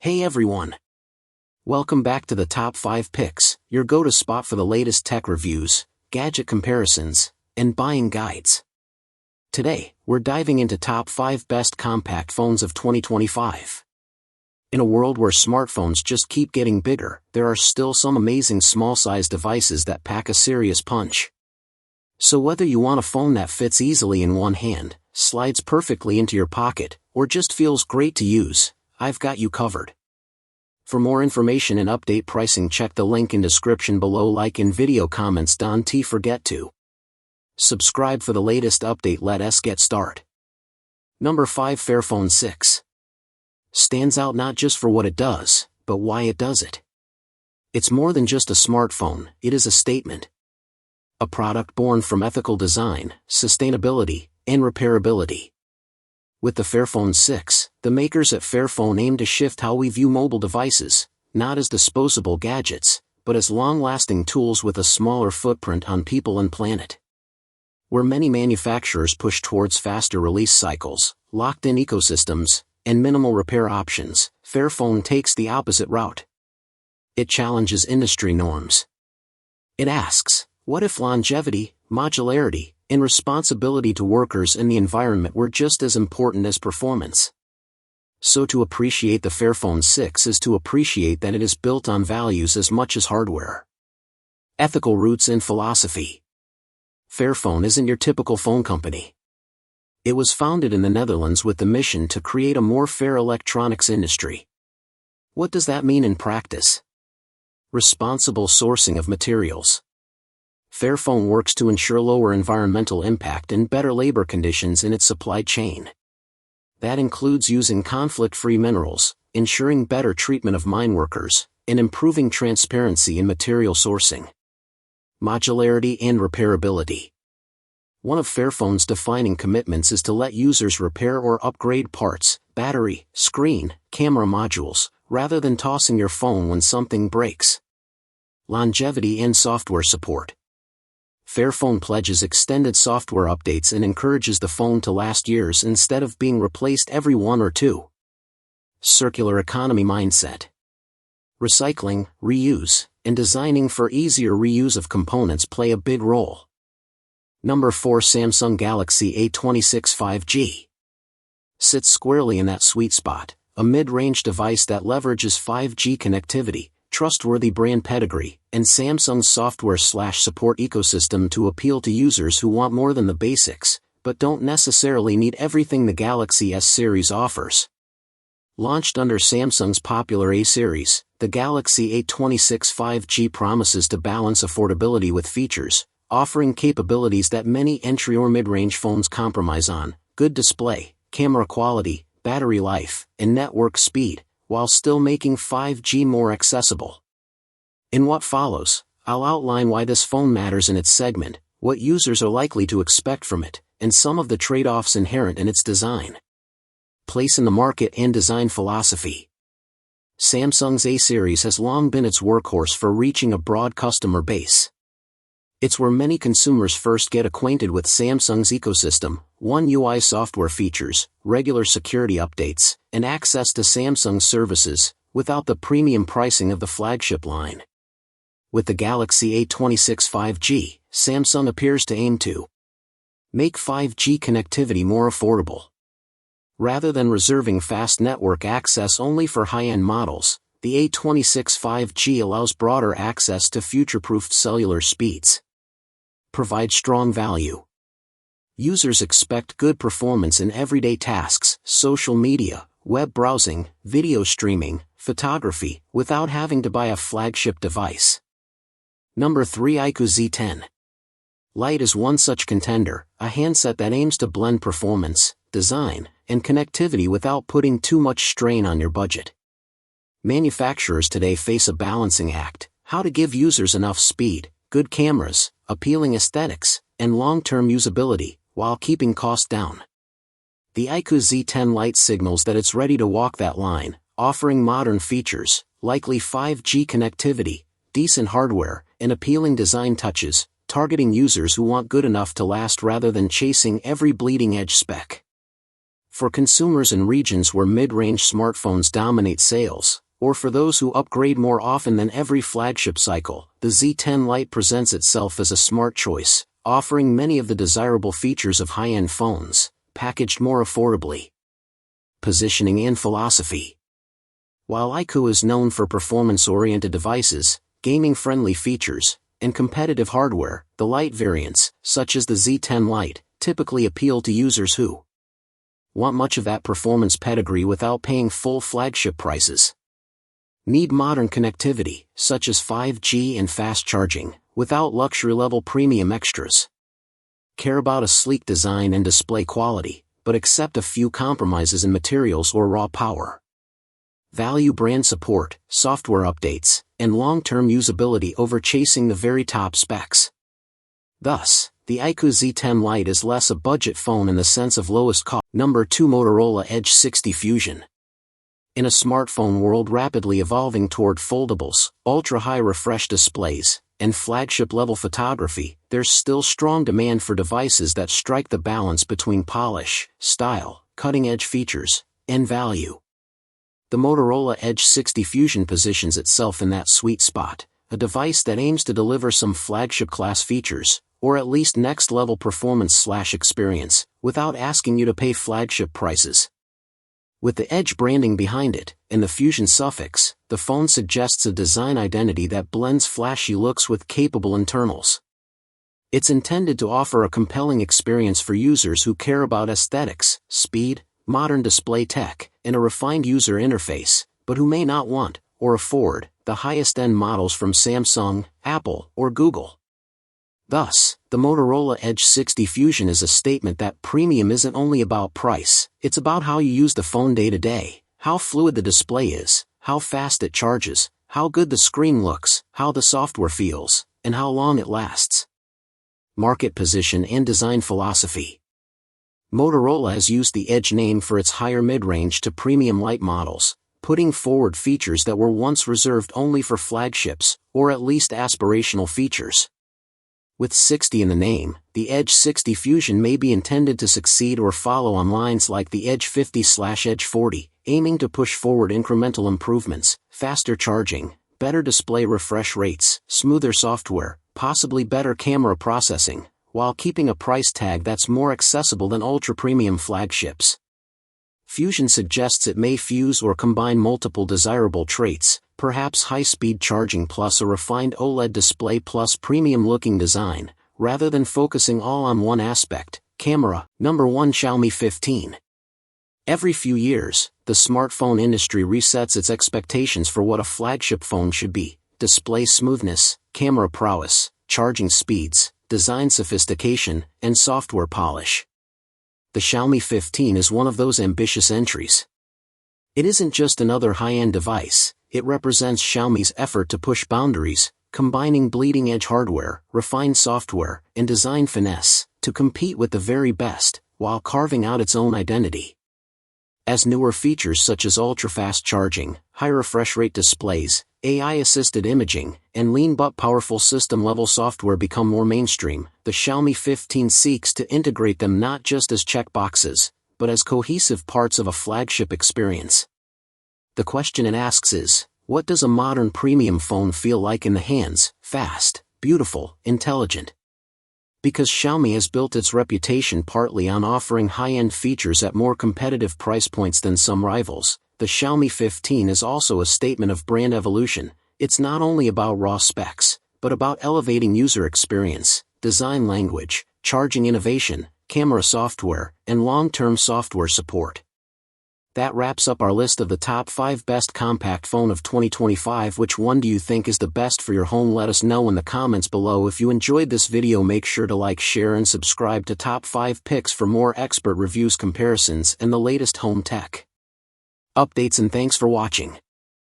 Hey everyone! Welcome back to the Top 5 Picks, your go-to spot for the latest tech reviews, gadget comparisons, and buying guides. Today, we're diving into Top 5 Best Compact Phones of 2025. In a world where smartphones just keep getting bigger, there are still some amazing small-sized devices that pack a serious punch. So whether you want a phone that fits easily in one hand, slides perfectly into your pocket, or just feels great to use, I've got you covered. For more information and update pricing, check the link in description below. Like and video comments, don't forget to subscribe for the latest update. Let us get started. Number 5, Fairphone 6. Stands out not just for what it does, but why it does it. It's more than just a smartphone, it is a statement. A product born from ethical design, sustainability, and repairability. With the Fairphone 6, the makers at Fairphone aim to shift how we view mobile devices, not as disposable gadgets, but as long-lasting tools with a smaller footprint on people and planet. Where many manufacturers push towards faster release cycles, locked-in ecosystems, and minimal repair options, Fairphone takes the opposite route. It challenges industry norms. It asks, what if longevity, modularity, and responsibility to workers and the environment were just as important as performance? So to appreciate the Fairphone 6 is to appreciate that it is built on values as much as hardware. Ethical roots and philosophy. Fairphone isn't your typical phone company. It was founded in the Netherlands with the mission to create a more fair electronics industry. What does that mean in practice? Responsible sourcing of materials. Fairphone works to ensure lower environmental impact and better labor conditions in its supply chain. That includes using conflict-free minerals, ensuring better treatment of mine workers, and improving transparency in material sourcing. Modularity and repairability. One of Fairphone's defining commitments is to let users repair or upgrade parts, battery, screen, camera modules, rather than tossing your phone when something breaks. Longevity and software support. Fairphone pledges extended software updates and encourages the phone to last years instead of being replaced every 1 or 2. Circular economy mindset. Recycling, reuse, and designing for easier reuse of components play a big role. Number 4, Samsung Galaxy A26 5G. Sits squarely in that sweet spot, a mid-range device that leverages 5G connectivity, trustworthy brand pedigree, and Samsung's software/support ecosystem to appeal to users who want more than the basics, but don't necessarily need everything the Galaxy S series offers. Launched under Samsung's popular A series, the Galaxy A26 5G promises to balance affordability with features, offering capabilities that many entry or mid-range phones compromise on: good display, camera quality, battery life, and network speed, while still making 5G more accessible. In what follows, I'll outline why this phone matters in its segment, what users are likely to expect from it, and some of the trade-offs inherent in its design. Place in the market and design philosophy. Samsung's A series has long been its workhorse for reaching a broad customer base. It's where many consumers first get acquainted with Samsung's ecosystem: One UI software features, regular security updates, and access to Samsung services, without the premium pricing of the flagship line. With the Galaxy A26 5G, Samsung appears to aim to make 5G connectivity more affordable. Rather than reserving fast network access only for high-end models, the A26 5G allows broader access to future-proofed cellular speeds. Provide strong value. Users expect good performance in everyday tasks, social media, web browsing, video streaming, photography, without having to buy a flagship device. Number 3, iQOO Z10 Lite is one such contender, a handset that aims to blend performance, design, and connectivity without putting too much strain on your budget. Manufacturers today face a balancing act: how to give users enough speed, good cameras, appealing aesthetics, and long-term usability, while keeping costs down. The iQOO Z10 Lite signals that it's ready to walk that line, offering modern features, likely 5G connectivity, decent hardware, and appealing design touches, targeting users who want good enough to last rather than chasing every bleeding-edge spec. for consumers in regions where mid-range smartphones dominate sales, or for those who upgrade more often than every flagship cycle, the Z10 Lite presents itself as a smart choice, offering many of the desirable features of high-end phones, packaged more affordably. Positioning and philosophy. While iQOO is known for performance-oriented devices, gaming-friendly features, and competitive hardware, the Lite variants, such as the Z10 Lite, typically appeal to users who want much of that performance pedigree without paying full flagship prices. Need modern connectivity, such as 5G and fast charging, without luxury-level premium extras. Care about a sleek design and display quality, but accept a few compromises in materials or raw power. Value brand support, software updates, and long-term usability over chasing the very top specs. Thus, the iQOO Z10 Lite is less a budget phone in the sense of lowest cost. Number 2, Motorola Edge 60 Fusion. In a smartphone world rapidly evolving toward foldables, ultra-high refresh displays, and flagship-level photography, there's still strong demand for devices that strike the balance between polish, style, cutting-edge features, and value. The Motorola Edge 60 Fusion positions itself in that sweet spot, a device that aims to deliver some flagship-class features, or at least next-level performance/experience, without asking you to pay flagship prices. With the Edge branding behind it, and the Fusion suffix, the phone suggests a design identity that blends flashy looks with capable internals. It's intended to offer a compelling experience for users who care about aesthetics, speed, modern display tech, and a refined user interface, but who may not want, or afford, the highest-end models from Samsung, Apple, or Google. Thus, the Motorola Edge 60 Fusion is a statement that premium isn't only about price, it's about how you use the phone day to day, how fluid the display is, how fast it charges, how good the screen looks, how the software feels, and how long it lasts. Market position and design philosophy. Motorola has used the Edge name for its higher mid-range to premium light models, putting forward features that were once reserved only for flagships, or at least aspirational features. With 60 in the name, the Edge 60 Fusion may be intended to succeed or follow on lines like the Edge 50/Edge 40, aiming to push forward incremental improvements, faster charging, better display refresh rates, smoother software, possibly better camera processing, while keeping a price tag that's more accessible than ultra-premium flagships. Fusion suggests it may fuse or combine multiple desirable traits, perhaps high-speed charging plus a refined OLED display plus premium-looking design, rather than focusing all on one aspect. Camera. Number 1, Xiaomi 15. Every few years, the smartphone industry resets its expectations for what a flagship phone should be: display smoothness, camera prowess, charging speeds, design sophistication, and software polish. The Xiaomi 15 is one of those ambitious entries. It isn't just another high-end device, it represents Xiaomi's effort to push boundaries, combining bleeding-edge hardware, refined software, and design finesse, to compete with the very best, while carving out its own identity. As newer features such as ultra-fast charging, high refresh rate displays, AI-assisted imaging, and lean but powerful system-level software become more mainstream, the Xiaomi 15 seeks to integrate them not just as checkboxes, but as cohesive parts of a flagship experience. The question it asks is, what does a modern premium phone feel like in the hands? Fast, beautiful, intelligent. Because Xiaomi has built its reputation partly on offering high-end features at more competitive price points than some rivals, the Xiaomi 15 is also a statement of brand evolution. It's not only about raw specs, but about elevating user experience, design language, charging innovation, camera software, and long-term software support. That wraps up our list of the top 5 best compact phone of 2025. Which one do you think is the best for your home? Let us know in the comments below. If you enjoyed this video, make sure to like, share, and subscribe to Top 5 Picks for more expert reviews, comparisons, and the latest home tech updates. And thanks for watching.